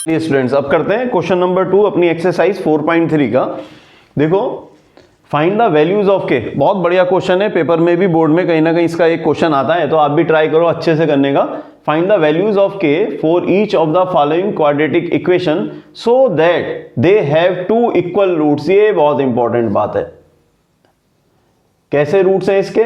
Students अब करते हैं क्वेश्चन नंबर 2 अपनी एक्सरसाइज 4.3 का। देखो फाइंड द वैल्यूज ऑफ के, बहुत बढ़िया क्वेश्चन है, पेपर में भी बोर्ड में कहीं ना कहीं इसका एक क्वेश्चन आता है, तो आप भी ट्राई करो अच्छे से करने का। Find the values of k for each of the following quadratic equation so that they have two equal roots. ये बहुत इंपॉर्टेंट बात है। कैसे रूट्स हैं इसके?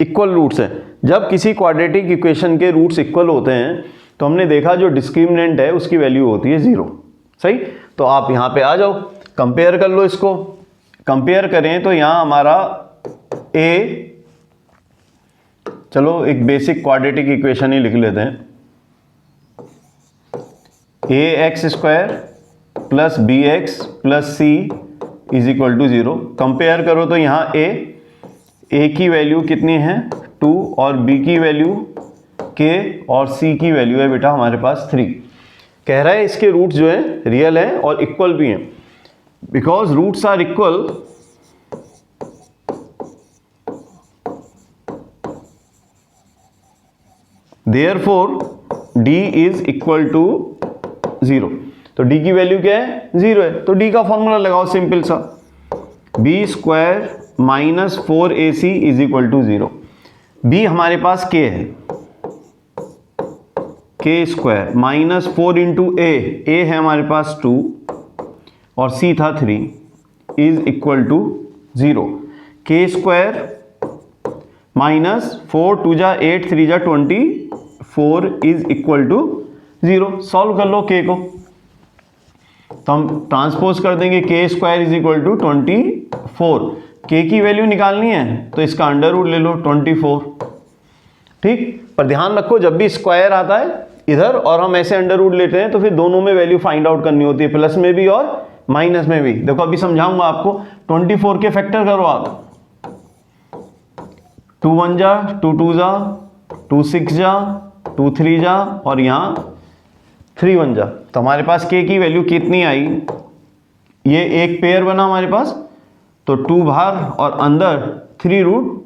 इक्वल रूट्स हैं। जब किसी क्वाड्रेटिक इक्वेशन के रूट्स इक्वल होते हैं तो हमने देखा जो डिस्क्रिमिनेंट है उसकी वैल्यू होती है 0। सही, तो आप यहां पे आ जाओ, कंपेयर कर लो इसको। कंपेयर करें तो यहां हमारा a, चलो एक बेसिक क्वाड्रेटिक इक्वेशन ही लिख लेते हैं, ax² plus bx plus c is equal to 0। Compare करो तो यहां a की वैल्यू कितनी है 2 और b की वैल्यू k और c की वैल्यू है बेटा हमारे पास 3। कह रहा है इसके रूट जो है रियल है और इक्वल भी हैं। Because roots are equal therefore d is equal to 0। तो d की वैल्यू क्या है 0 है, तो d का फॉर्मूला लगाओ सिंपल सा, b² minus 4ac is equal to 0। b हमारे पास k है, k² माइनस 4 इंटू a है हमारे पास 2 और c था 3 is equal to 0। k² minus 4 2 जा 8 3 जा 24 इज इक्वल टू 0। सॉल्व कर लो k को, तो हम ट्रांसपोज कर देंगे k² is equal to 24। k की वैल्यू निकालनी है तो इसका अंडर रूट ले लो 24। ठीक, पर ध्यान रखो जब भी स्क्वायर आता है इधर और हम ऐसे अंडर रूट लेते हैं तो फिर दोनों में वैल्यू फाइंड आउट करनी होती है, प्लस में भी और माइनस में भी। देखो अभी समझाऊंगा आपको। 24 के फैक्टर करो आप, 2 1 जा 2 2 जा 2 6 जा 2 3 जा और यहाँ 3 1 जा, तो हमारे पास k की वैल्यू कितनी आई, ये एक पेयर बना हमारे पास, तो 2 बाहर और अंदर 3 रूट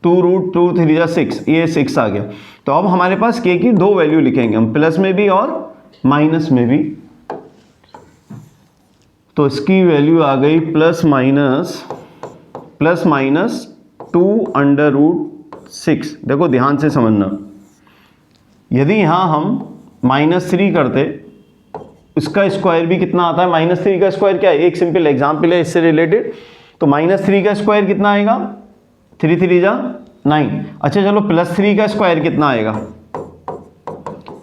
2 3 जा 6, ये 6 आ गया। तो अब हमारे पास k की 2 वैल्यू लिखेंगे हम, प्लस में भी और माइनस में भी। तो इसकी वैल्यू आ गई प्लस माइनस 2 अंडर रूट 6। देखो ध्यान से समझना, यदि यहां हम -3 करते, इसका स्क्वायर भी कितना आता है, -3 का स्क्वायर क्या है, एक सिंपल एग्जाम्पल है इससे रिलेटेड। तो -3 का स्क्वायर कितना आएगा, 3 3 जा 9। अच्छा चलो +3 का स्क्वायर कितना आएगा,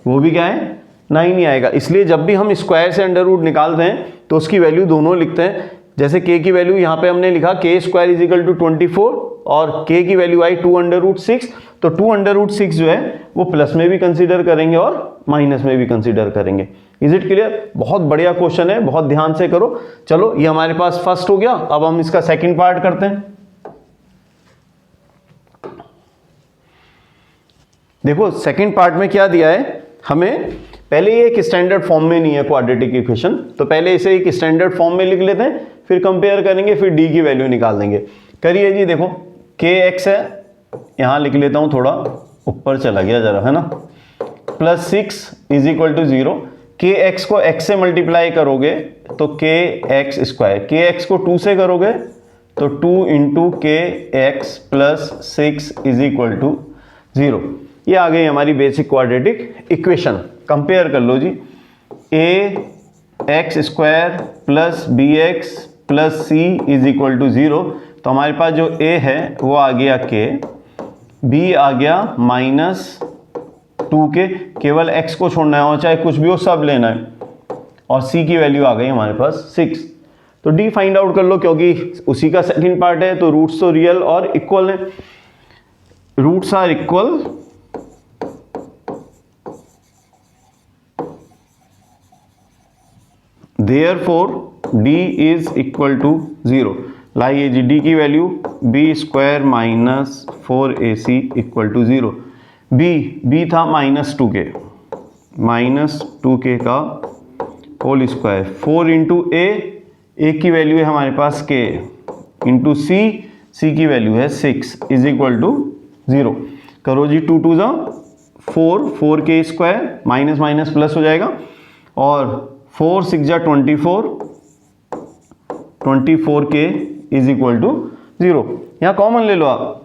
वो भी क्या है 9 ही आएगा। इसलिए जब भी हम स्क्वायर से अंडर रूट निकालते हैं तो उसकी वैल्यू दोनों लिखते हैं। जैसे k की वैल्यू यहाँ पे हमने लिखा k² इज इक्वल टू 24 और k की वैल्यू आई 2 अंडर रूट 6। तो 2 अंडर रूट 6 जो है वो प्लस में भी कंसीडर करेंगे और माइनस में भी कंसीडर करेंगे। Is it clear? बहुत बढ़िया क्वेश्चन है, बहुत ध्यान से करो। चलो ये हमारे पास फर्स्ट हो गया, अब हम इसका सेकेंड पार्ट करते हैं। देखो सेकंड पार्ट में क्या दिया है हमें, पहले ये एक स्टैंडर्ड फॉर्म में नहीं है क्वाड्रेटिक इक्वेशन, तो पहले इसे एक स्टैंडर्ड फॉर्म में लिख लेते हैं, फिर कंपेयर करेंगे, फिर d की वैल्यू निकाल देंगे। करिए जी, देखो kx है, यहां लिख लेता हूं, थोड़ा ऊपर चला गया जरा, है ना, +6 इज इक्वल टू 0। kx को x से मल्टीप्लाई करोगे तो kx², kx को 2 से करोगे तो 2 into kx plus 6 is equal to 0। ये आ गई हमारी बेसिक क्वाड्रेटिक इक्वेशन। कंपेयर कर लो जी, ax² plus bx plus c is equal to 0। तो हमारे पास जो a है वो आ गया k, b आ गया -2k, केवल x को छोड़ना है और चाहे कुछ भी हो सब लेना है, और c की वैल्यू आ गई हमारे पास 6। तो d फाइंड आउट कर लो, क्योंकि उसी का सेकंड पार्ट है, तो रूट्स तो रियल और इक्वल है। Roots are equal therefore d is equal to 0। लाइए जी, d की value b² minus 4ac equal to 0। b था -2k का होल स्क्वायर, 4 इंटू a की वैल्यू है हमारे पास k इंटू c की वैल्यू है 6 इज इक्वल टू 0। करो जी, 2 2 जा 4 4k² माइनस माइनस प्लस हो जाएगा, और 4 6 जा 24, 24k इज इक्वल टू 0। यहाँ कॉमन ले लो आप,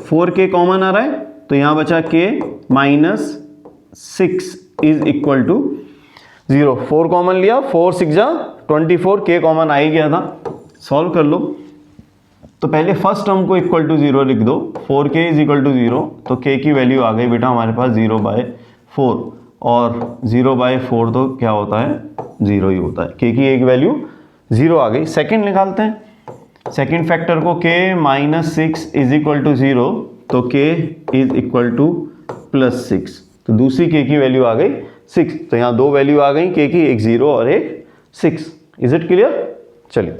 4k कॉमन आ रहा है तो यहाँ बचा k minus 6 is equal to 0। 4 common लिया, 4 6 जा 24, k कॉमन आ ही गया था। सॉल्व कर लो। तो पहले फर्स्ट टर्म को इक्वल टू 0 लिख दो, 4k इज इक्वल टू 0, तो k की वैल्यू आ गई बेटा हमारे पास 0/4, और 0/4 तो क्या होता है, 0 ही होता है। k की एक वैल्यू 0 आ गई। सेकंड निकालते हैं, सेकंड फैक्टर को k minus 6 is equal to 0, तो k is equal to plus 6, तो दूसरी k की वैल्यू आ गई 6। तो यहाँ दो वैल्यू आ गई k की, एक 0 और एक 6। Is it clear? चलिए